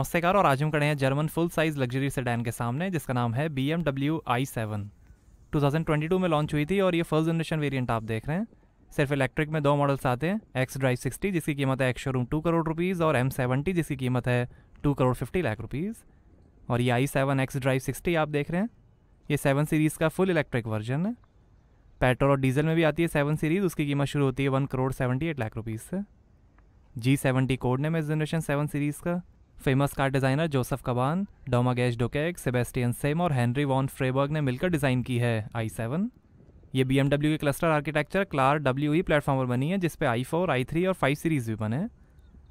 नमस्कार, और आज हम खड़े हैं German full size luxury sedan के सामने जिसका नाम है BMW i7। 2022 में लॉन्च हुई थी और ये फर्स्ट जनरेशन वेरिएंट आप देख रहे हैं। सिर्फ इलेक्ट्रिक में दो मॉडल्स आते हैं, एक्स ड्राइव 60 जिसकी कीमत है एक्स शोरूम 2 करोड़ रुपीज़ और M70 जिसकी कीमत है 2 करोड़ 50 लाख रुपीज़। और ये i7 एक्स ड्राइव 60 आप देख रहे हैं, ये 7 सीरीज़ का फुल इलेक्ट्रिक वर्जन है। पेट्रोल और डीजल में भी आती है 7 सीरीज़, उसकी कीमत शुरू होती है 1 करोड़ 78 लाख रुपीज़ से। G70 कोड नेम है इस जनरेशन 7 सीरीज़ का। Famous car designer Jozef Kaban, Domagoj Dukec, Sebastian Simm और हेनरी वॉन फ्रेबर्ग ने मिलकर डिज़ाइन की है i7। ये BMW के cluster architecture CLAR WE platform पर बनी है जिस पे i4, i3 और 5 सीरीज़ भी बने।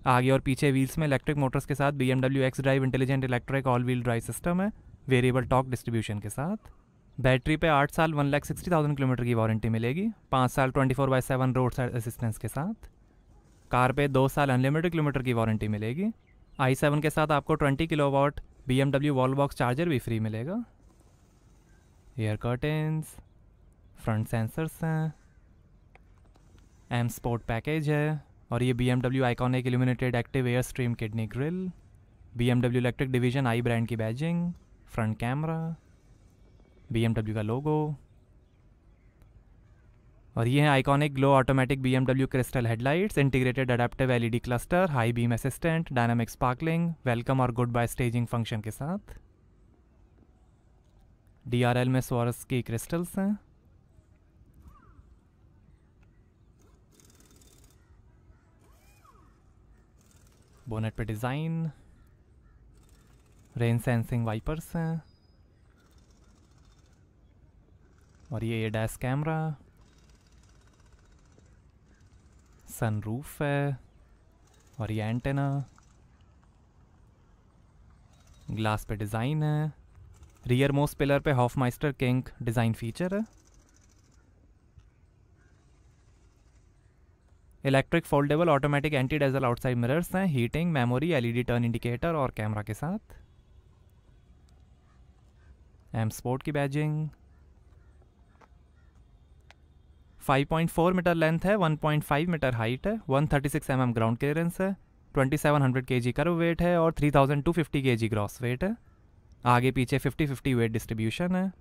आगे और पीछे व्हील्स में इलेक्ट्रिक मोटर्स के साथ BMW X drive intelligent electric all wheel drive system है, वेरिएबल टॉर्क डिस्ट्रीब्यूशन के साथ। बैटरी पे 8 साल 1,60,000 किलोमीटर की वारंटी मिलेगी, 5 साल 24/7 रोड साइड असिस्टेंस के साथ। कार पे 2 साल अनलिमिटेड किलोमीटर की वारंटी मिलेगी। i7 के साथ आपको 20 किलोवाट BMW वॉलबॉक्स चार्जर भी फ्री मिलेगा। एयर कर्टेंस, फ्रंट सेंसर्स हैं, M स्पोर्ट पैकेज है और ये BMW iconic illuminated active air stream kidney grille, BMW electric division i brand की बैजिंग, फ्रंट कैमरा, BMW का लोगो। और ये है iconic glow automatic BMW crystal headlights, integrated adaptive LED cluster, high beam assistant, dynamic sparkling, welcome और good bye staging function के साथ। DRL में स्वॉरस की क्रिस्टल्स हैं। बोनेट पे डिज़ाइन, रेन सेंसिंग वाइपर्स हैं और ये ADAS कैमरा, सनरूफ है और ये एंटेना, ग्लास पे डिज़ाइन है। रियर मोस्ट पिलर पे हॉफमाइस्टर किंग डिज़ाइन फीचर है। Electric foldable automatic anti dazzle outside mirrors हैं, heating, memory, LED turn indicator और कैमरा के साथ। M स्पोर्ट की बैजिंग, 5.4 मीटर लेंथ है, 1.5 मीटर हाइट है, 136 mm ग्राउंड क्लियरेंस है, 2700 kg कर्व वेट है और 3250 kg ग्रॉस वेट है। आगे पीछे 50-50 वेट डिस्ट्रीब्यूशन है।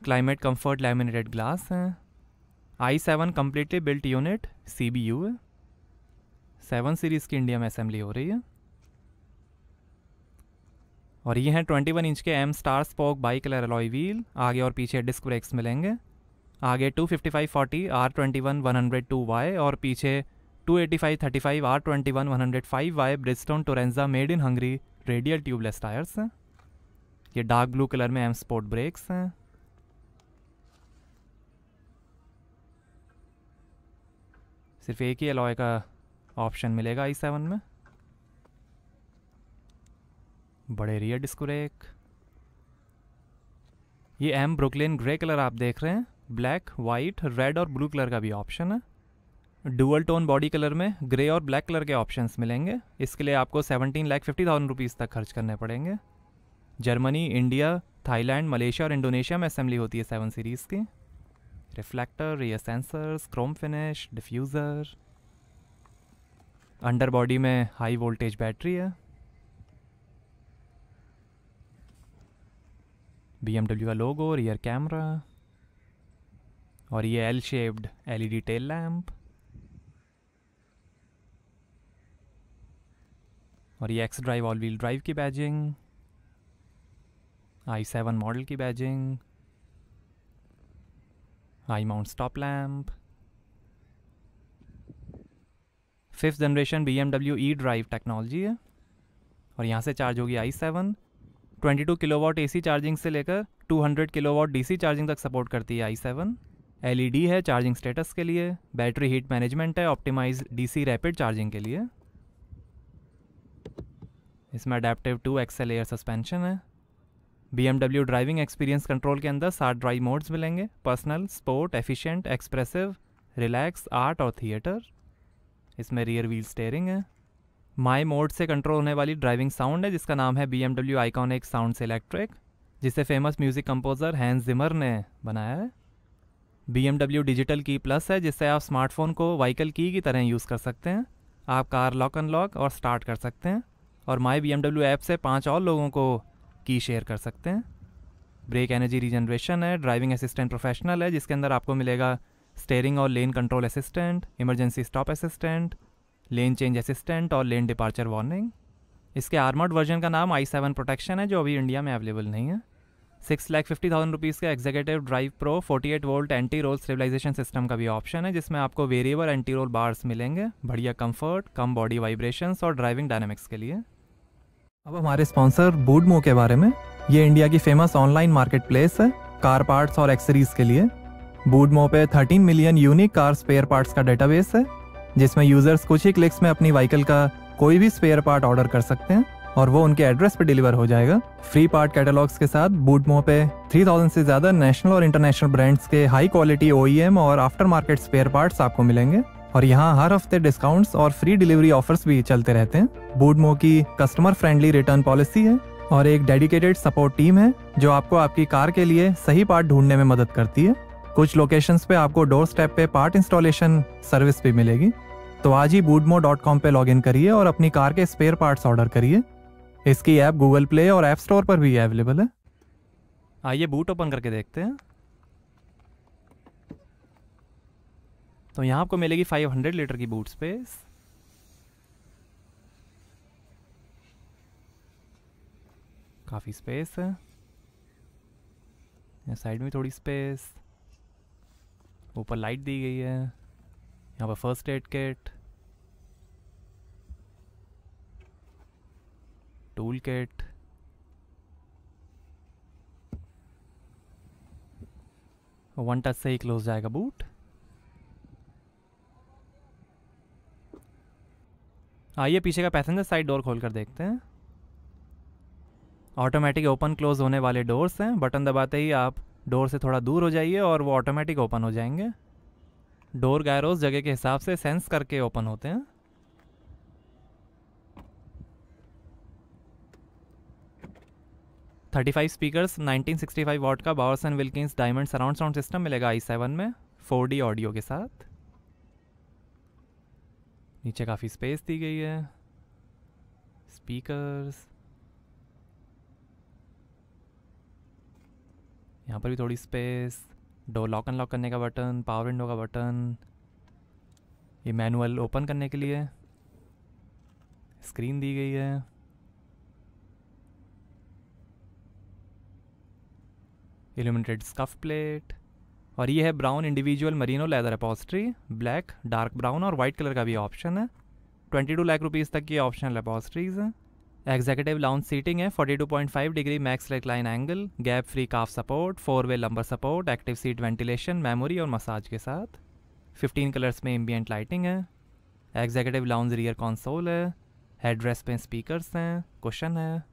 क्लाइमेट कंफर्ट लैमिनेटेड ग्लास है। i7 completely built unit CBU है। 7 सीरीज़ की इंडिया में असेंबली हो रही है। और ये हैं 21 इंच के M star spoke by colour alloy wheel, आगे और पीछे डिस्क ब्रेक्स मिलेंगे। आगे 255/40 R21-102Y और पीछे 285/35 R21-105Y Bridgestone Turanza made in Hungary radial tubeless tyres हैं। ये डार्क ब्लू कलर में M स्पोर्ट ब्रेक्स हैं। सिर्फ एक ही अलॉय का ऑप्शन मिलेगा i7 में। बड़े रियर डिस्क ब्रेक। ये M ब्रुकलिन ग्रे कलर आप देख रहे हैं, ब्लैक, वाइट, रेड और ब्लू कलर का भी ऑप्शन है। डुअल टोन बॉडी कलर में ग्रे और ब्लैक कलर के ऑप्शंस मिलेंगे। इसके लिए आपको 17,50,000 रुपीज़ तक खर्च करने पड़ेंगे। जर्मनी, इंडिया, थाईलैंड, मलेशिया और इंडोनेशिया में असेंबली होती है 7 सीरीज़ की। Reflector, rear sensors, Chrome finish, diffuser. Under body में हाई वोल्टेज बैटरी है। BMW का लोगो, रियर कैमरा और ये L shaped LED tail lamp और ये X drive all wheel drive की बैजिंग, i7 मॉडल की badging, high mount stop lamp. 5th generation BMW E drive technology है और यहाँ से चार्ज होगी i7। 22 किलोवाट AC चार्जिंग से लेकर 200 किलोवाट DC चार्जिंग तक सपोर्ट करती है i7। LED है चार्जिंग स्टेटस के लिए, बैटरी हीट मैनेजमेंट है, ऑप्टिमाइज DC रैपिड चार्जिंग के लिए। इसमें अडेप्टिव 2 XL एयर सस्पेंशन है। BMW ड्राइविंग एक्सपीरियंस कंट्रोल के अंदर 7 ड्राइव मोड्स मिलेंगे, personal, sport, efficient, expressive, relax, art और थिएटर। इसमें रियर व्हील स्टीयरिंग है। माई मोड से कंट्रोल होने वाली ड्राइविंग साउंड है जिसका नाम है BMW आइकॉनिक साउंड से इलेक्ट्रिक, जिसे famous music composer Hans Zimmer ने बनाया है। BMW डिजिटल की प्लस है जिससे आप स्मार्टफोन को व्हीकल की तरह यूज़ कर सकते हैं। आप कार लॉक अनलॉक और स्टार्ट कर सकते हैं और माई BMW ऐप से 5 और लोगों को की शेयर कर सकते हैं। ब्रेक एनर्जी रीजनरेशन है, ड्राइविंग असिस्टेंट प्रोफेशनल है जिसके अंदर आपको मिलेगा स्टेयरिंग और lane control assistant, emergency stop assistant, lane change assistant और लेन डिपार्चर वार्निंग। इसके आर्मर्ड वर्जन का नाम i7 प्रोटेक्शन है जो अभी इंडिया में अवेलेबल नहीं है। 6,50,000 रुपीज़ का executive drive pro 48 volt anti roll stabilisation system का भी ऑप्शन है जिसमें आपको वेरिएबल एंटी रोल बार्स मिलेंगे, बढ़िया कंफर्ट, कम बॉडी वाइब्रेशंस और ड्राइविंग डायनामिक्स के लिए। अब हमारे स्पॉन्सर बूडमो के बारे में। ये इंडिया की फेमस ऑनलाइन मार्केट प्लेस है कार पार्ट्स और एक्सेसरीज के लिए। बूडमो पे 13 million unique car spare parts का डेटाबेस है जिसमें यूजर्स कुछ ही क्लिक्स में अपनी व्हीकल का कोई भी स्पेयर पार्ट ऑर्डर कर सकते हैं और वो उनके एड्रेस पे डिलीवर हो जाएगा। फ्री पार्ट कैटलॉग्स के साथ बूडमो पे 3000 से ज़्यादा नेशनल और इंटरनेशनल ब्रांड्स के हाई क्वालिटी OEM और आफ्टर मार्केट स्पेयर पार्ट्स आपको मिलेंगे और यहाँ हर हफ्ते डिस्काउंट्स और फ्री डिलीवरी ऑफर्स भी चलते रहते हैं। बूडमो की कस्टमर फ्रेंडली रिटर्न पॉलिसी है और एक डेडिकेटेड सपोर्ट टीम है जो आपको आपकी कार के लिए सही पार्ट ढूंढने में मदद करती है। कुछ लोकेशंस पे आपको डोर स्टेप पे पार्ट इंस्टॉलेशन सर्विस भी मिलेगी। तो आज ही boodmo.com पे लॉगिन करिए और अपनी कार के स्पेयर पार्ट्स ऑर्डर करिए। इसकी ऐप गूगल प्ले और ऐप स्टोर पर भी अवेलेबल है। आइए बूट ओपन करके देखते हैं। तो यहाँ आपको मिलेगी 500 लीटर की बूट स्पेस। काफ़ी स्पेस है। यहाँ साइड में थोड़ी स्पेस, ऊपर लाइट दी गई है। यहाँ पर first aid kit, tool kit, one touch से ही क्लोज जाएगा बूट। आइए पीछे का पैसेंजर साइड डोर खोल कर देखते हैं। ऑटोमेटिक ओपन क्लोज होने वाले डोर्स हैं। बटन दबाते ही आप डोर से थोड़ा दूर हो जाइए और वो ऑटोमेटिक ओपन हो जाएंगे। डोर गायरोस जगह के हिसाब से सेंस करके ओपन होते हैं। $35 स्पीकर्स, 1965 वॉट का bowers and Wilkins diamond surround sound system मिलेगा i7 में 4D ऑडियो के साथ। नीचे काफ़ी स्पेस दी गई है। स्पीकर्स, यहाँ पर भी थोड़ी स्पेस। डोर लॉक अनलॉक करने का बटन, पावर विंडो का बटन, ये मैनुअल ओपन करने के लिए स्क्रीन दी गई है। इल्यूमिनेटेड स्कफ प्लेट और ये है brown individual Merino leather upholstery. Black, dark brown और वाइट कलर का भी ऑप्शन है। 22 लाख रुपीज़ तक की ऑप्शनल अपॉस्ट्रीज हैं। एग्जीक्यूटिव लाउंज सीटिंग है, 42.5 degree max recline angle, gap free calf support, 4-वे lumbar support, active seat ventilation, memory और मसाज के साथ। 15 कलर्स में एम्बियंट लाइटिंग है। एग्जीक्यूटिव लाउंज रियर कंसोल है। हेडरेस्ट पे स्पीकर्स हैं, कुशन है।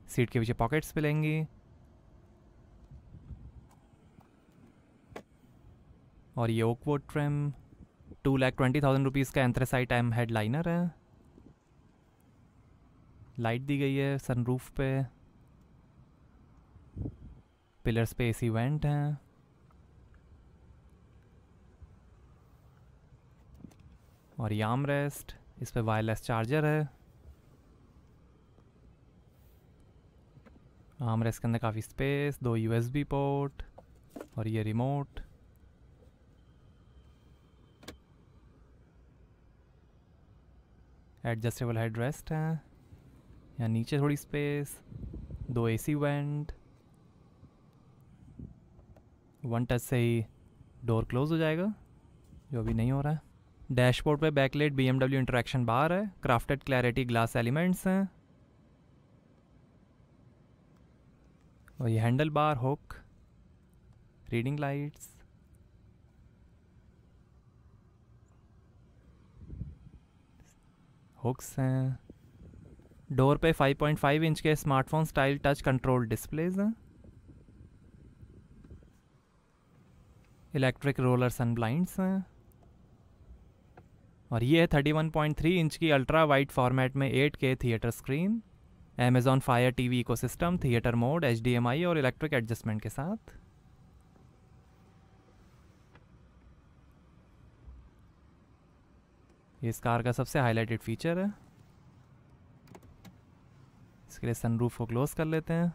सीट के पीछे पॉकेट्स मिलेंगी और ये ओकवुड ट्रिम। 2,20,000 रुपीज़ का एंथ्रेसाइट एम हेडलाइनर है। लाइट दी गई है सनरूफ पे। पिलर्स पे AC वेंट हैं। और ये आर्म रेस्ट, इस पे वायरलेस चार्जर है। आर्म रेस्ट के अंदर काफ़ी स्पेस, 2 USB पोर्ट और ये रिमोट। एडजस्टेबल हेड रेस्ट है। यहाँ नीचे थोड़ी space, 2 AC went. One touch से ही डोर क्लोज हो जाएगा, जो अभी नहीं हो रहा है। डैशबोर्ड पे बैकलाइट BMW इंटरेक्शन बार है। क्राफ्टेड क्लैरिटी ग्लास एलिमेंट्स हैं और ये handle bar, hook, reading lights. Hooks हैं। डोर पे 5.5 इंच के smartphone style touch control displays हैं। इलेक्ट्रिक रोलर सन ब्लाइंड्स हैं और ये है 31.3 इंच की अल्ट्रा वाइड फॉर्मेट में 8K theatre screen. Amazon Fire TV ecosystem, theatre mode, HDMI और इलेक्ट्रिक एडजस्टमेंट के साथ। ये इस कार का सबसे हाईलाइटेड फीचर है। इसके लिए सनरूफ को क्लोज कर लेते हैं।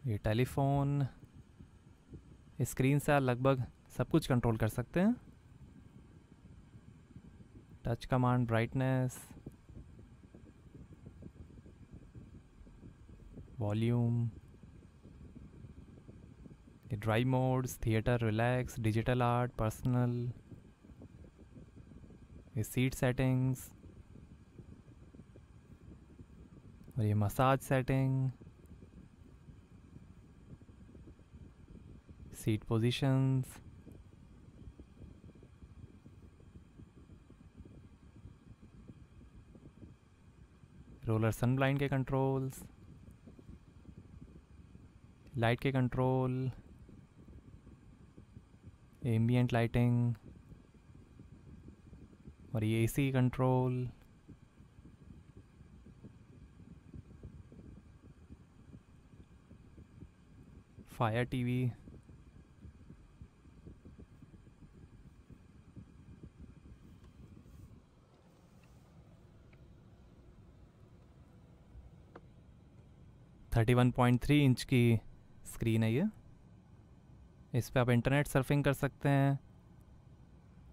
ये टेलीफोन, स्क्रीन से आप लगभग सब कुछ कंट्रोल कर सकते हैं। टच कमांड, ब्राइटनेस, वॉल्यूम, ये drive modes, theatre, relax, digital art, personal, ये सीट सेटिंग्स, और ये massage setting, seat positions, roller sun blind के कंट्रोल्स, लाइट के कंट्रोल, एम्बियंट लाइटिंग, और ये AC control, fire TV, thirty 1.3 inch की screen है ये। इस पे आप इंटरनेट सर्फिंग कर सकते हैं,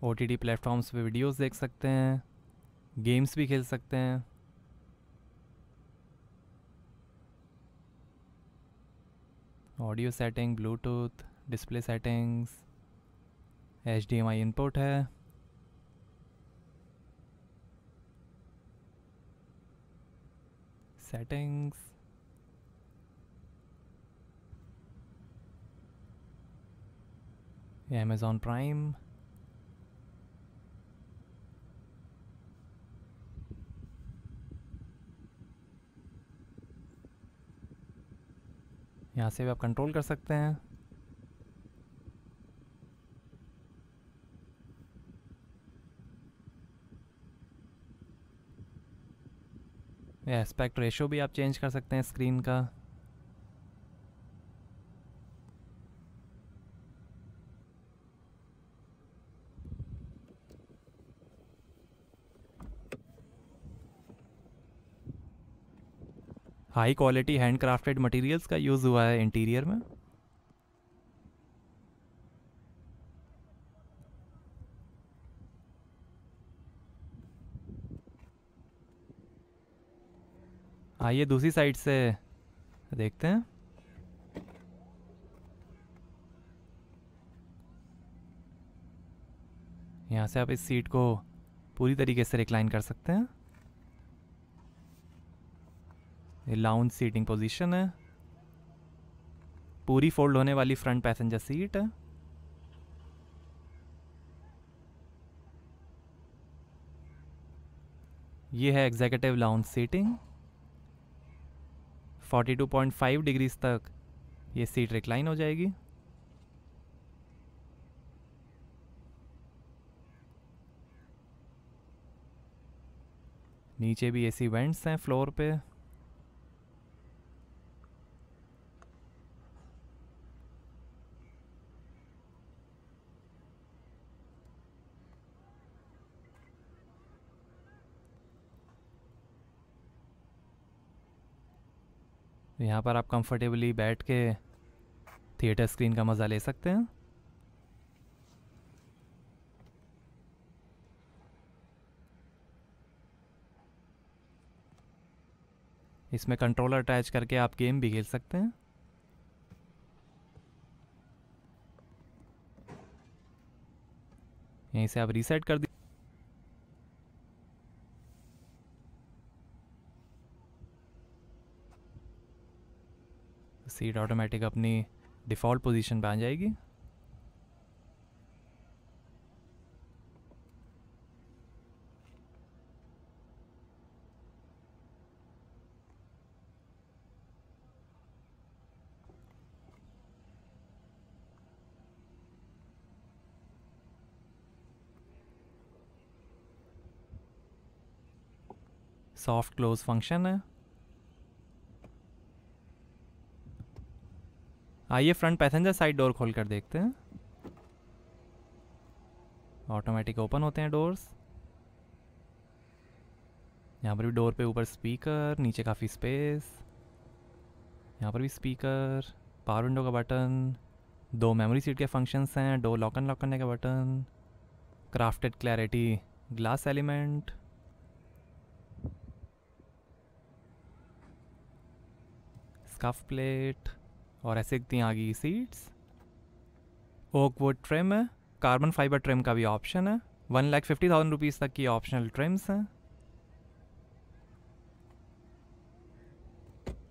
OTT प्लेटफॉर्म्स पे वीडियोस देख सकते हैं, गेम्स भी खेल सकते हैं। Audio setting, Bluetooth, display settings, HDMI input है, सेटिंग्स, ये Amazon प्राइम, यहाँ से भी आप कंट्रोल कर सकते हैं। ये एस्पेक्ट रेशो भी आप चेंज कर सकते हैं स्क्रीन का। High quality hand crafted materials का यूज़ हुआ है इंटीरियर में। आइए दूसरी साइड से देखते हैं। यहाँ से आप इस सीट को पूरी तरीके से रिक्लाइन कर सकते हैं। ये लाउंज सीटिंग पोजीशन है, पूरी फोल्ड होने वाली फ्रंट पैसेंजर सीट है। ये है एग्जीक्यूटिव लाउंज सीटिंग। 42.5 डिग्रीज तक ये सीट रिक्लाइन हो जाएगी। नीचे भी एसी वेंट्स हैं फ्लोर पे। यहाँ पर आप कंफर्टेबली बैठ के थिएटर स्क्रीन का मज़ा ले सकते हैं। इसमें कंट्रोलर अटैच करके आप गेम भी खेल सकते हैं। यहीं से आप रीसेट कर सीट ऑटोमेटिक अपनी डिफ़ॉल्ट पोजीशन पे आ जाएगी। सॉफ्ट क्लोज फंक्शन है। आइए फ्रंट पैसेंजर साइड डोर खोल कर देखते हैं। ऑटोमेटिक ओपन होते हैं डोर्स। यहाँ पर भी डोर पे ऊपर स्पीकर, नीचे काफ़ी स्पेस। यहाँ पर भी स्पीकर, पावर विंडो का बटन, 2 मेमोरी सीट के फंक्शंस हैं, 2 लॉक अनलॉक करने का button, crafted clarity glass element, scuff plate और ऐसे दिखती हैं आगे की सीट्स। ओक वुड ट्रिम है, कार्बन फाइबर ट्रिम का भी ऑप्शन है। 1,50,000 रुपीज़ तक की ऑप्शनल ट्रिम्स हैं।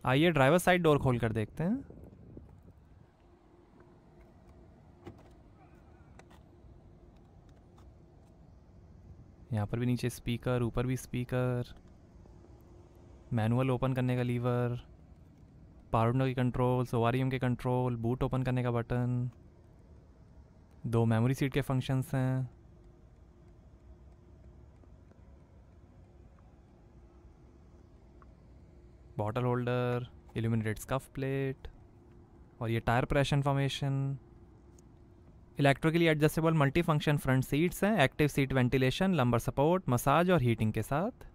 आइए ड्राइवर साइड डोर खोल कर देखते हैं। यहाँ पर भी नीचे स्पीकर, ऊपर भी स्पीकर, मैनुअल ओपन करने का लीवर, पावर विंडो की कंट्रोल, ओआरईएम के कंट्रोल, बूट ओपन करने का बटन, 2 मेमोरी सीट के फंक्शंस हैं। Bottle holder, illuminated scuff plate और ये tyre pressure information. Electrically adjustable multi function front seats हैं, active seat ventilation, lumbar support, massage और हीटिंग के साथ।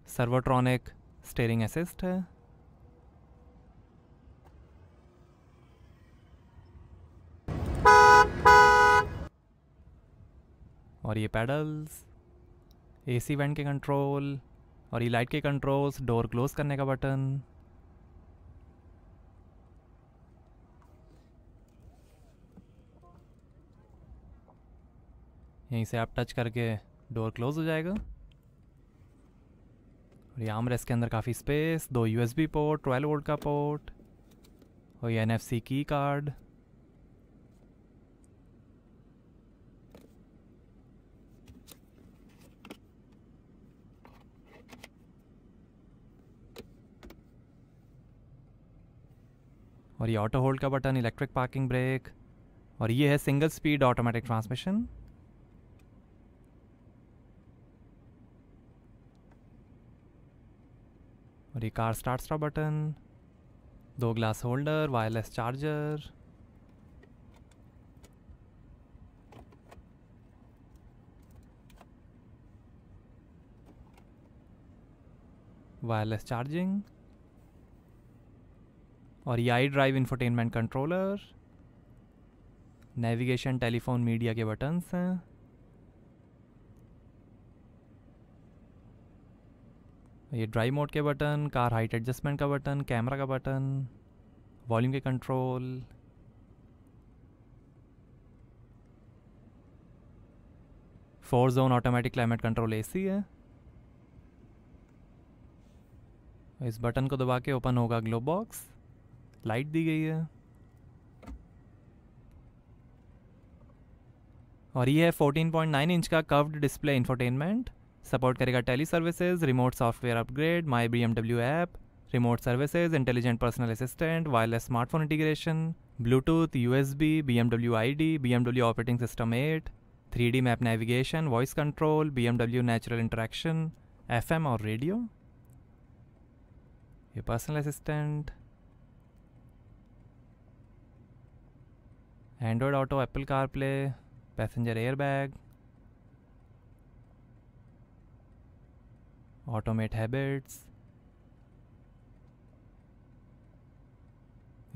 सर्वोट्रॉनिक स्टीयरिंग असिस्ट है। और ये पैडल्स, एसी वेंट के कंट्रोल और ये लाइट के कंट्रोल्स, डोर क्लोज करने का बटन। यहीं से आप टच करके डोर क्लोज हो जाएगा। और ये आर्मरेस्ट के अंदर काफ़ी स्पेस, 2 यूएसबी पोर्ट, 12 वोल्ट का पोर्ट और ये एनएफसी की कार्ड। और ये ऑटो होल्ड का बटन, इलेक्ट्रिक पार्किंग ब्रेक और ये है सिंगल स्पीड ऑटोमेटिक ट्रांसमिशन। और ये car start stop button, 2 glass holder, wireless charger, wireless charging और ये I drive infotainment controller, navigation, telephone, media के बटन्स हैं। ये ड्राइव मोड के बटन, कार हाइट एडजस्टमेंट का बटन, कैमरा का बटन, वॉल्यूम के control, 4 zone automatic climate control AC है। इस बटन को दबा के ओपन होगा ग्लो बॉक्स, लाइट दी गई है। और ये है 14.9 इंच का कर्व्ड डिस्प्ले इंफोटेनमेंट। सपोर्ट करेगा tele services, remote software upgrade, my BMW app, remote services, intelligent personal assistant, wireless smartphone integration, Bluetooth, USB, BMW ID, BMW operating system 8, 3D map navigation, voice control, BMW natural interaction, FM और radio. ये personal assistant, Android Auto, Apple CarPlay, passenger airbag, automate habits,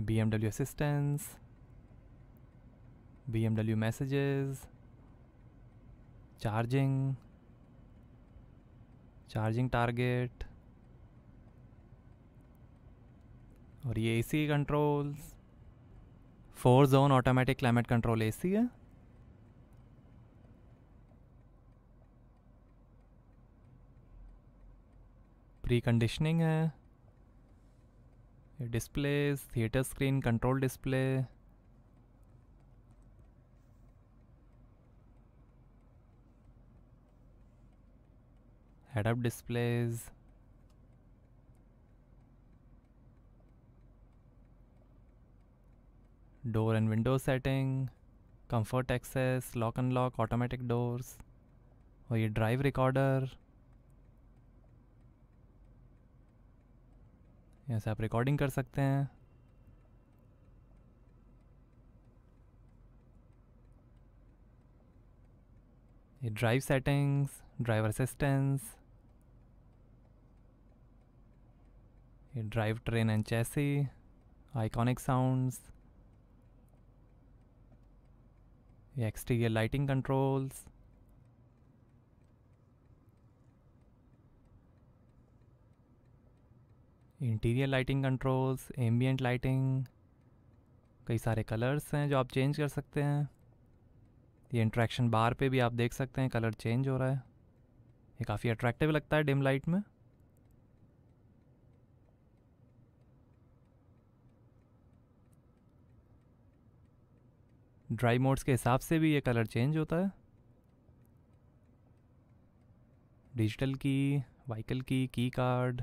BMW assistance, BMW messages, charging, charging target और ये AC controls, 4 zone automatic climate control AC है। Pre conditioning है। Displays, theatre screen, control display, head up displays, door and window setting, comfort access, lock unlock, automatic doors और ये drive recorder, यहाँ से आप recording कर सकते हैं। ये ड्राइव सेटिंग्स, ड्राइवर असिस्टेंस, ये drive train and chassis, iconic sounds, ये exterior lighting controls, interior lighting controls, ambient lighting, कई सारे कलर्स हैं जो आप चेंज कर सकते हैं। ये इंट्रैक्शन बार पे भी आप देख सकते हैं कलर चेंज हो रहा है। ये काफ़ी अट्रैक्टिव लगता है डिम लाइट में। ड्राई मोड्स के हिसाब से भी ये कलर चेंज होता है। डिजिटल की, व्हीकल की card,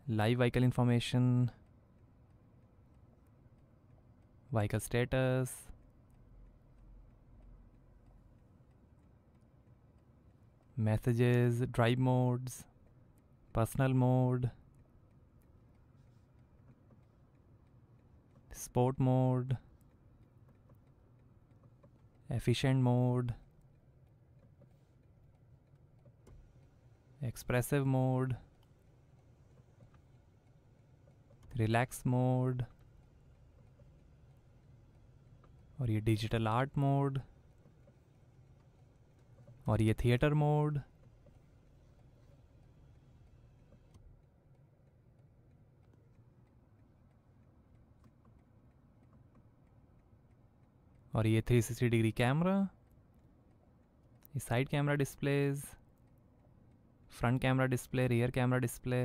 live vehicle information, vehicle status, messages, drive modes, personal mode, sport mode, efficient mode, expressive mode, relax mode, और ये डिजिटल आर्ट मोड, और ये थिएटर मोड, और ये 360 डिग्री कैमरा, ये side camera displays, front camera display, rear camera display,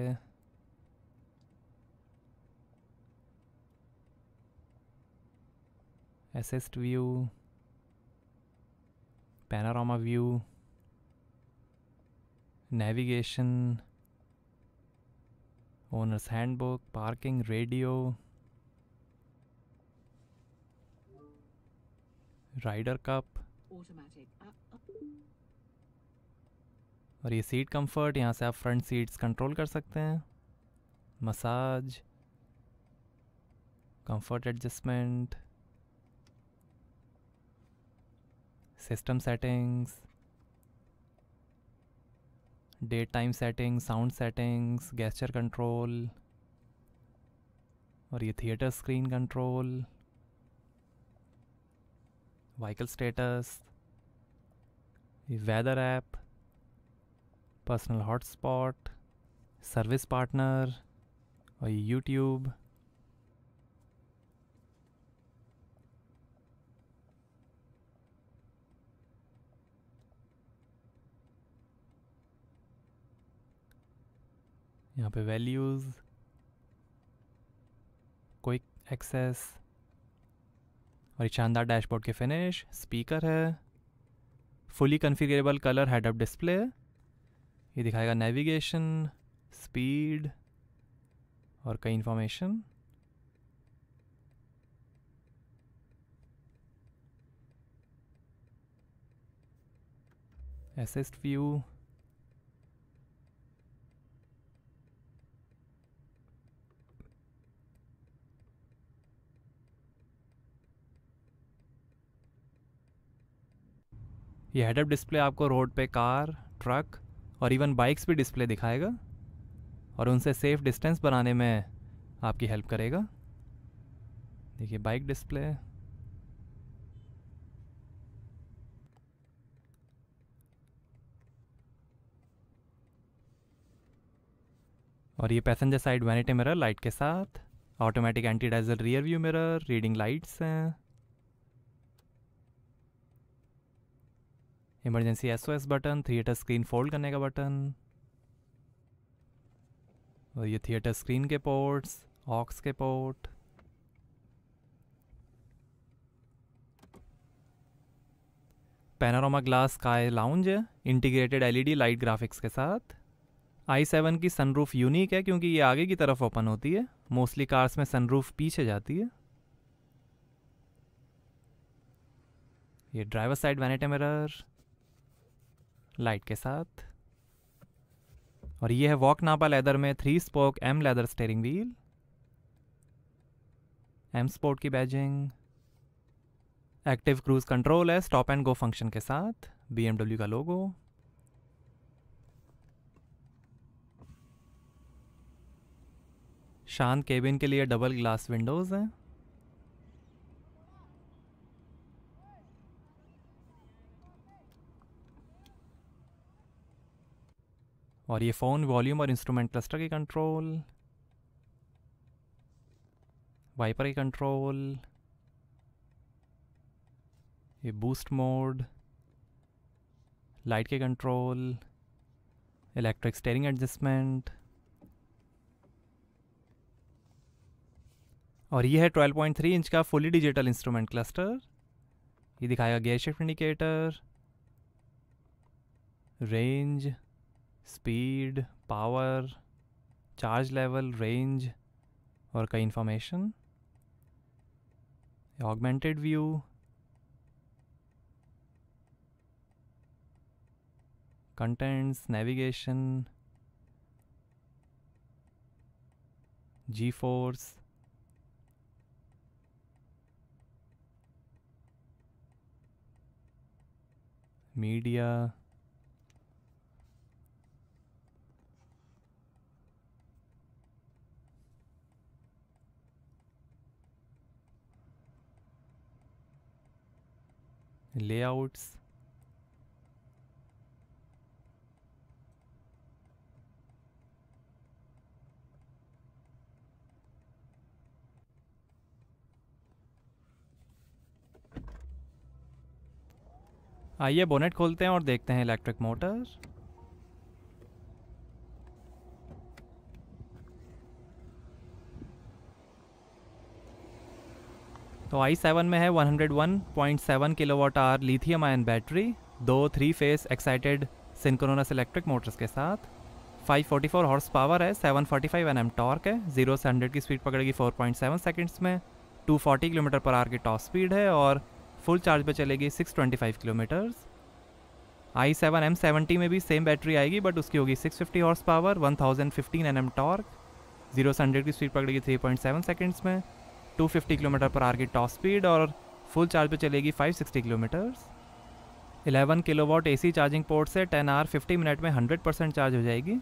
assist view, panorama view, navigation, owners handbook, parking, radio, rider cup, और ये seat comfort, यहाँ से आप फ्रंट सीट्स कंट्रोल कर सकते हैं, massage, comfort adjustment, system settings, date time settings, sound settings, gesture control, और ये theatre screen control, vehicle status, ये weather app, personal hotspot, service partner, और ये यूट्यूब। यहाँ पे वैल्यूज़, क्विक एक्सेस, और ये शानदार डैशबोर्ड के फिनिश, स्पीकर है, fully configurable colour head up display, ये दिखाएगा नेविगेशन, स्पीड, और कई इंफॉर्मेशन। असिस्ट व्यू, ये हेड अप डिस्प्ले आपको रोड पे कार, ट्रक और इवन बाइक्स भी डिस्प्ले दिखाएगा और उनसे सेफ डिस्टेंस बनाने में आपकी हेल्प करेगा। देखिए बाइक डिस्प्ले, और ये passenger side vanity mirror light के साथ, automatic anti dazzle rear view mirror, reading lights हैं, emergency SOS button, theatre screen fold करने का बटन, और ये थिएटर स्क्रीन के पोर्ट्स, ऑक्स के port, panorama glass sky lounge है इंटीग्रेटेड LED लाइट ग्राफिक्स के साथ। i7 की सनरूफ यूनिक है क्योंकि ये आगे की तरफ ओपन होती है, मोस्टली कार्स में सनरूफ पीछे जाती है। ये driver side vanity mirror, light के साथ। और ये है वॉक नापा लेदर में 3 spoke M leather steering wheel, M sport की बैजिंग। एक्टिव क्रूज कंट्रोल है स्टॉप एंड गो फंक्शन के साथ, BMW का लोगो। शांत केबिन के लिए डबल ग्लास विंडोज़ हैं। और ये फ़ोन वॉल्यूम और इंस्ट्रूमेंट क्लस्टर की कंट्रोल, वाइपर की कंट्रोल, ये बूस्ट मोड, लाइट के कंट्रोल, इलेक्ट्रिक स्टीयरिंग एडजस्टमेंट। और ये है 12.3 इंच का फुली डिजिटल इंस्ट्रूमेंट क्लस्टर। ये दिखाएगा gear shift indicator, range, speed, power, charge level, range और कई information. Augmented view, contents, navigation, G force, media, layouts. आइए बोनेट खोलते हैं और देखते हैं इलेक्ट्रिक मोटर। तो i7 में है 101.7 kilowatt hour lithium ion battery, 2 3 face excited synchronous electric Motors के साथ। 544 हॉर्स पावर है, 745 Nm टॉर्क है, 0 से 100 की स्पीड पकड़ेगी 4.7 सेकंड्स में। 240 किलोमीटर पर आवर की टॉप स्पीड है और फुल चार्ज पे चलेगी 625 किलोमीटर्स। i7 M70 में भी सेम बैटरी आएगी बट उसकी होगी 650 हॉर्स पावर, 1015 Nm टॉर्क, 0 से 100 की स्पीड पकड़ेगी 3.7 सेकंड्स में। 250 किलोमीटर पर आवर की टॉप स्पीड और फुल चार्ज पे चलेगी 560 kilometres. 11 kilowatt AC charging port से 10 आवर 50 मिनट में 100% चार्ज हो जाएगी।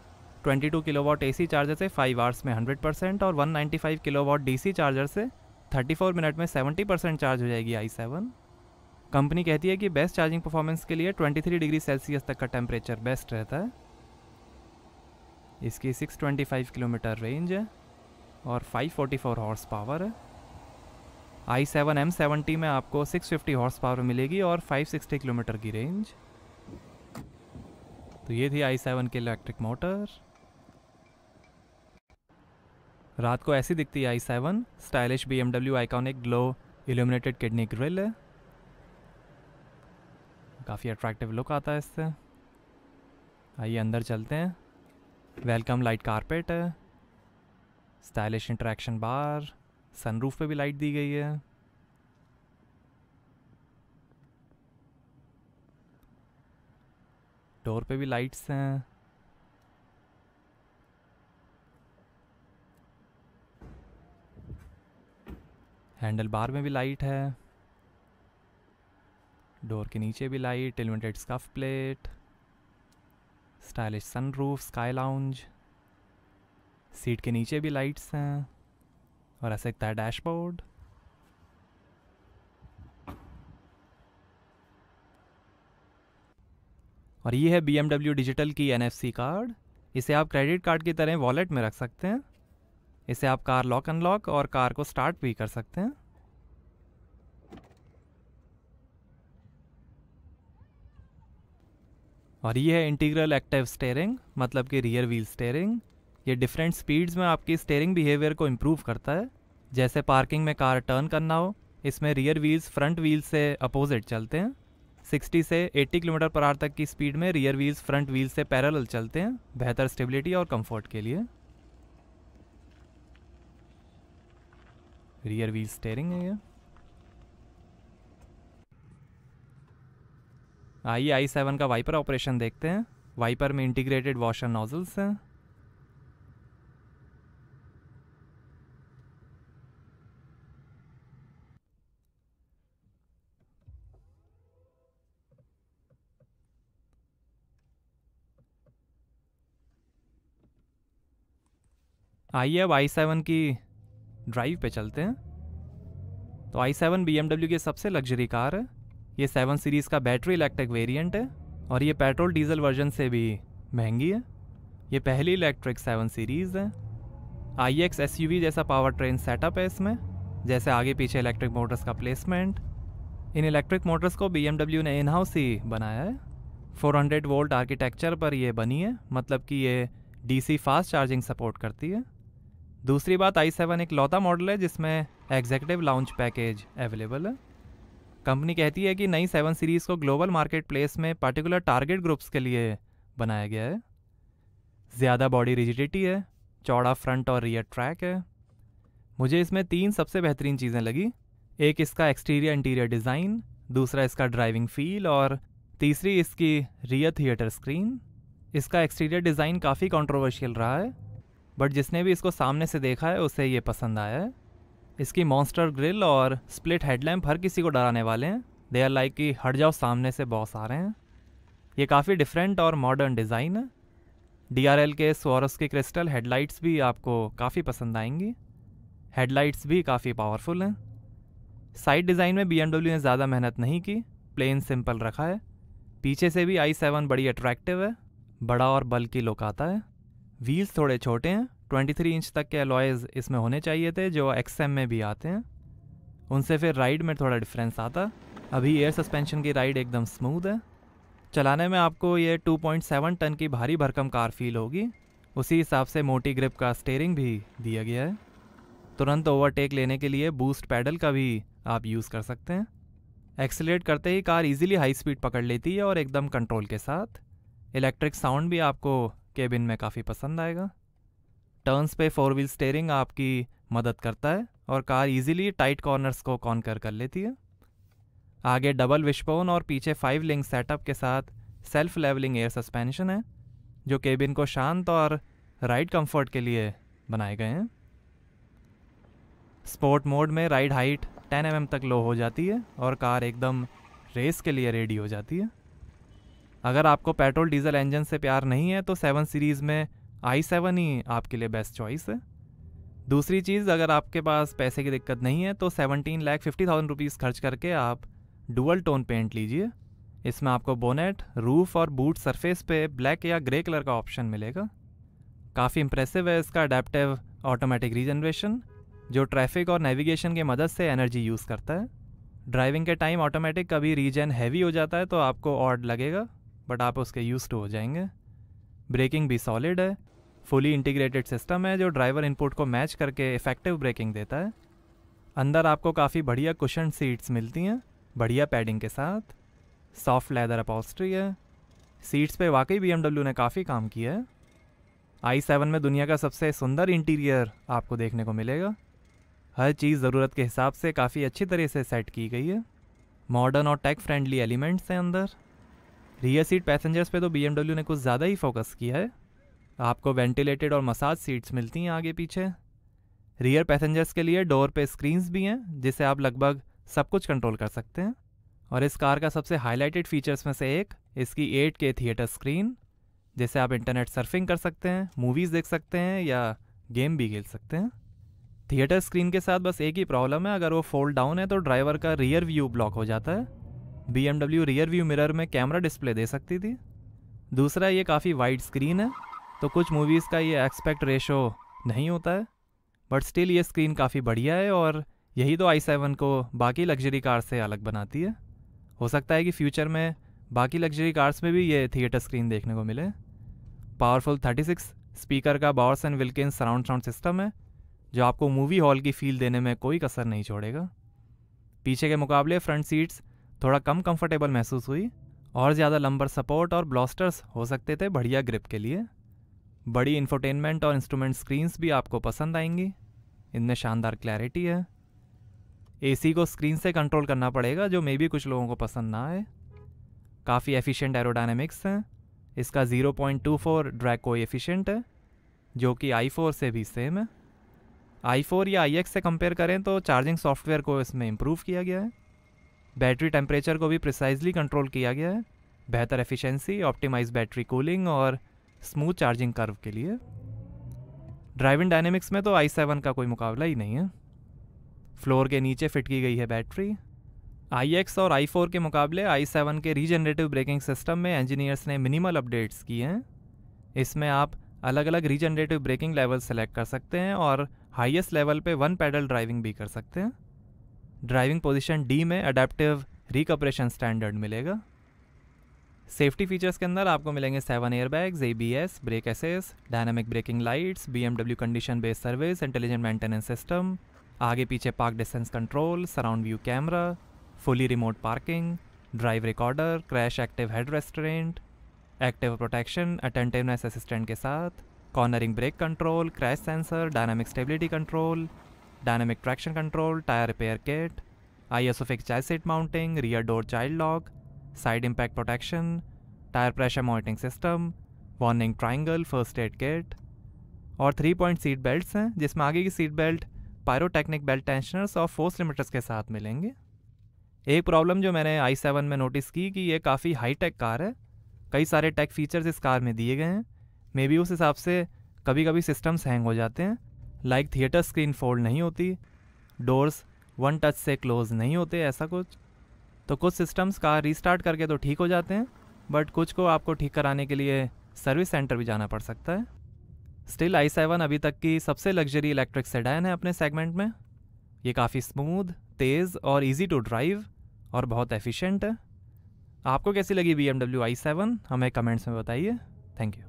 22 किलोवाट AC चार्जर से 5 आवर्स में 100% और 195 किलोवाट DC चार्जर से 34 मिनट में 70% चार्ज हो जाएगी i7। कंपनी कहती है कि बेस्ट चार्जिंग परफॉर्मेंस के लिए 23 डिग्री सेल्सियस तक का टेम्परेचर बेस्ट रहता है। इसकी 625 किलोमीटर रेंज है और 544 हॉर्स पावर है। i7 M70 में आपको 650 हॉर्स पावर मिलेगी और 560 किलोमीटर की रेंज। तो ये थी i7 की इलेक्ट्रिक मोटर। रात को ऐसी दिखती है i7। Stylish BMW iconic glow illuminated kidney grill है, काफ़ी अट्रैक्टिव लुक आता है इससे। आइए अंदर चलते हैं। वेलकम लाइट कारपेट है, स्टाइलिश इंटरेक्शन बार, सनरूफ पे भी लाइट दी गई है। डोर पे भी लाइट्स हैं। हैंडल बार में भी लाइट है। डोर के नीचे भी light, illuminated scuff plate, stylish sunroof, sky lounge. Seat के नीचे भी लाइट्स हैं और ऐसा दिखता है डैशबोर्ड। और ये है BMW डिजिटल की NFC कार्ड। इसे आप क्रेडिट कार्ड की तरह वॉलेट में रख सकते हैं। इसे आप कार लॉक अनलॉक और कार को स्टार्ट भी कर सकते हैं। और ये है इंटीग्रल एक्टिव स्टीयरिंग, मतलब कि रियर व्हील स्टीयरिंग। ये डिफरेंट स्पीड्स में आपकी स्टीयरिंग बिहेवियर को इम्प्रूव करता है। जैसे पार्किंग में कार टर्न करना हो, इसमें रियर व्हील्स फ्रंट व्हील से अपोजिट चलते हैं। 60 से 80 किलोमीटर पर आवर तक की स्पीड में रियर व्हील्स फ्रंट व्हील से पैरेलल चलते हैं, बेहतर स्टेबिलिटी और कंफर्ट के लिए। रियर व्हील स्टीयरिंग है ये। आइए i7 का वाइपर ऑपरेशन देखते हैं। वाइपर में इंटीग्रेटेड वॉशर नोजल्स हैं। आइए अब i7 की ड्राइव पे चलते हैं। तो i7 BMW की सबसे लग्जरी कार है। ये 7 सीरीज़ का बैटरी इलेक्ट्रिक वेरिएंट है और ये पेट्रोल डीजल वर्जन से भी महंगी है। ये पहली इलेक्ट्रिक 7 सीरीज़ है। iX SUV जैसा पावर ट्रेन सेटअप है इसमें, जैसे आगे पीछे इलेक्ट्रिक मोटर्स का प्लेसमेंट। इन इलेक्ट्रिक मोटर्स को BMW ने इन हाउस ही बनाया है। 400 वोल्ट आर्किटेक्चर पर ये बनी है, मतलब कि ये DC फास्ट चार्जिंग सपोर्ट करती है। दूसरी बात, i7 एक लौता मॉडल है जिसमें एग्जीक्यूटिव लाउंज पैकेज अवेलेबल है। कंपनी कहती है कि नई 7 सीरीज़ को ग्लोबल मार्केट प्लेस में पर्टिकुलर टारगेट ग्रुप्स के लिए बनाया गया है। ज़्यादा बॉडी रिजिडिटी है, चौड़ा फ्रंट और रियर ट्रैक है। मुझे इसमें 3 सबसे बेहतरीन चीज़ें लगी। एक इसका एक्सटीरियर इंटीरियर डिज़ाइन, दूसरा इसका ड्राइविंग फील और तीसरी इसकी रियर थिएटर स्क्रीन। इसका एक्सटीरियर डिज़ाइन काफ़ी कंट्रोवर्शियल रहा है, बट जिसने भी इसको सामने से देखा है उसे ये पसंद आया है। इसकी मॉन्स्टर ग्रिल और स्प्लिट हेडलैम्प हर किसी को डराने वाले हैं। दे आर लाइक कि हट जाओ, सामने से बॉस आ रहे हैं। ये काफ़ी डिफरेंट और मॉडर्न डिज़ाइन है। DRL के स्वारोस्की क्रिस्टल हेडलाइट्स भी आपको काफ़ी पसंद आएंगी। हेडलाइट्स भी काफ़ी पावरफुल हैं। साइड डिज़ाइन में BMW ने ज़्यादा मेहनत नहीं की, प्लेन सिंपल रखा है। पीछे से भी i7 बड़ी अट्रैक्टिव है, बड़ा और बल्कि लुक आता है। व्हील्स थोड़े छोटे हैं, 23 इंच तक के अलॉयज़ इसमें होने चाहिए थे जो XM में भी आते हैं। उनसे फिर राइड में थोड़ा डिफरेंस आता। अभी एयर सस्पेंशन की राइड एकदम स्मूथ है। चलाने में आपको ये 2.7 टन की भारी भरकम कार फील होगी। उसी हिसाब से मोटी ग्रिप का स्टीयरिंग भी दिया गया है। तुरंत ओवरटेक लेने के लिए बूस्ट पैडल का भी आप यूज़ कर सकते हैं। एक्सीलरेट करते ही कार इजीली हाई स्पीड पकड़ लेती है और एकदम कंट्रोल के साथ। इलेक्ट्रिक साउंड भी आपको केबिन में काफ़ी पसंद आएगा। टर्न्स पे 4 व्हील स्टीयरिंग आपकी मदद करता है और कार इजीली टाइट कॉर्नर्स को कॉन्कर कर लेती है। आगे डबल विशबोन और पीछे 5 लिंक सेटअप के साथ सेल्फ लेवलिंग एयर सस्पेंशन है, जो केबिन को शांत और राइड कंफर्ट के लिए बनाए गए हैं। स्पोर्ट मोड में राइड हाइट 10 mm तक लो हो जाती है और कार एकदम रेस के लिए रेडी हो जाती है। अगर आपको पेट्रोल डीजल इंजन से प्यार नहीं है तो 7 सीरीज़ में i7 ही आपके लिए बेस्ट चॉइस है। दूसरी चीज़, अगर आपके पास पैसे की दिक्कत नहीं है तो 17,50,000 रुपीज़ खर्च करके आप डुअल टोन पेंट लीजिए। इसमें आपको बोनेट, रूफ और बूट सरफेस पे ब्लैक या ग्रे कलर का ऑप्शन मिलेगा। काफ़ी इंप्रेसिव है इसका अडेप्टिव ऑटोमेटिक रीजनरेशन, जो ट्रैफिक और नेविगेशन की मदद से एनर्जी यूज़ करता है। ड्राइविंग के टाइम ऑटोमेटिक कभी रीजन हैवी हो जाता है तो आपको ऑड लगेगा, बट आप उसके यूज्ड हो जाएंगे। ब्रेकिंग भी सॉलिड है। फुली इंटीग्रेटेड सिस्टम है जो ड्राइवर इनपुट को मैच करके इफेक्टिव ब्रेकिंग देता है। अंदर आपको काफ़ी बढ़िया कुशन सीट्स मिलती हैं, बढ़िया पैडिंग के साथ। सॉफ्ट लेदर अपॉल्स्ट्री है। सीट्स पे वाकई BMW ने काफ़ी काम किया है। i7 में दुनिया का सबसे सुंदर इंटीरियर आपको देखने को मिलेगा। हर चीज़ ज़रूरत के हिसाब से काफ़ी अच्छी तरह से सेट की गई है। मॉडर्न और टेक फ्रेंडली एलिमेंट्स हैं अंदर। रियर सीट पैसेंजर्स पे तो BMW ने कुछ ज़्यादा ही फोकस किया है। आपको वेंटिलेटेड और मसाज सीट्स मिलती हैं आगे पीछे। रियर पैसेंजर्स के लिए डोर पे स्क्रीन्स भी हैं जिससे आप लगभग सब कुछ कंट्रोल कर सकते हैं। और इस कार का सबसे हाईलाइटेड फीचर्स में से एक इसकी 8K थिएटर स्क्रीन, जिससे आप इंटरनेट सर्फिंग कर सकते हैं, मूवीज़ देख सकते हैं या गेम भी खेल सकते हैं। थिएटर स्क्रीन के साथ बस एक ही प्रॉब्लम है, अगर वो फोल्ड डाउन है तो ड्राइवर का रियर व्यू ब्लॉक हो जाता है। BMW रियर व्यू मिरर में कैमरा डिस्प्ले दे सकती थी। दूसरा, ये काफ़ी वाइड स्क्रीन है तो कुछ मूवीज़ का ये एस्पेक्ट रेशो नहीं होता है, बट स्टिल ये स्क्रीन काफ़ी बढ़िया है और यही तो i7 को बाकी लग्जरी कार से अलग बनाती है। हो सकता है कि फ्यूचर में बाकी लग्जरी कार्स में भी ये थिएटर स्क्रीन देखने को मिले। पावरफुल 36 स्पीकर का Bohr's and Wilkins surround sound system है जो आपको मूवी हॉल की फील देने में कोई कसर नहीं छोड़ेगा। पीछे के मुकाबले फ्रंट सीट्स थोड़ा कम कंफर्टेबल महसूस हुई और ज़्यादा लंबर सपोर्ट और ब्लास्टर्स हो सकते थे बढ़िया ग्रिप के लिए। बड़ी इंफोटेनमेंट और इंस्ट्रूमेंट स्क्रीन्स भी आपको पसंद आएंगी, इनमें शानदार क्लैरिटी है। AC को स्क्रीन से कंट्रोल करना पड़ेगा जो मे भी कुछ लोगों को पसंद ना आए। काफ़ी एफिशिएंट एरोडायनेमिक्स हैं। इसका 0.24 ड्रैग कोएफिशिएंट है जो कि i4 से भी सेम है। i4 या iX से कंपेयर करें तो चार्जिंग सॉफ्टवेयर को इसमें इम्प्रूव किया गया है। बैटरी टेम्परेचर को भी प्रिसाइजली कंट्रोल किया गया है, बेहतर एफिशिएंसी, ऑप्टिमाइज बैटरी कूलिंग और स्मूथ चार्जिंग कर्व के लिए। ड्राइविंग डायनेमिक्स में तो i7 का कोई मुकाबला ही नहीं है। फ्लोर के नीचे फिट की गई है बैटरी। iX और i4 के मुकाबले i7 के रीजनरेटिव ब्रेकिंग सिस्टम में इंजीनियर्स ने मिनिमल अपडेट्स किए हैं। इसमें आप अलग अलग रीजनरेटिव ब्रेकिंग लेवल सेलेक्ट कर सकते हैं और हाईएस्ट लेवल पे 1 पैडल ड्राइविंग भी कर सकते हैं। ड्राइविंग पोजीशन D में अडेप्टिव रिकपरेशन स्टैंडर्ड मिलेगा। सेफ्टी फीचर्स के अंदर आपको मिलेंगे 7 airbags, ABS, brake assist, dynamic braking lights, BMW condition based service, intelligent maintenance system, आगे पीछे park distance control, surround view camera, fully remote parking, drive recorder, crash active head restraint, active protection attentiveness assistant के साथ, cornering brake control, crash sensor, dynamic stability control, dynamic traction control, tyre repair kit, ISO fix child seat mounting, rear door child lock, side impact protection, tyre pressure monitoring system, warning triangle, first aid kit और 3 point seat belts हैं जिसमें आगे की seat belt pyrotechnic belt tensioners और force limiters के साथ मिलेंगे। एक प्रॉब्लम जो मैंने i7 में नोटिस की कि ये काफ़ी हाई टेक कार है। कई सारे टेक फीचर्स इस कार में दिए गए हैं, मे बी उस हिसाब से कभी कभी सिस्टम्स हैंग हो जाते हैं, लाइक थिएटर स्क्रीन फोल्ड नहीं होती, डोर्स 1 टच से क्लोज नहीं होते, ऐसा कुछ। तो कुछ सिस्टम्स कार रीस्टार्ट करके तो ठीक हो जाते हैं, बट कुछ को आपको ठीक कराने के लिए सर्विस सेंटर भी जाना पड़ सकता है। स्टिल i7 अभी तक की सबसे लग्जरी इलेक्ट्रिक सेडान है अपने सेगमेंट में। ये काफ़ी स्मूथ, तेज़ और इजी टू ड्राइव और बहुत एफिशिएंट है। आपको कैसी लगी BMW i7? हमें कमेंट्स में बताइए। Thank you.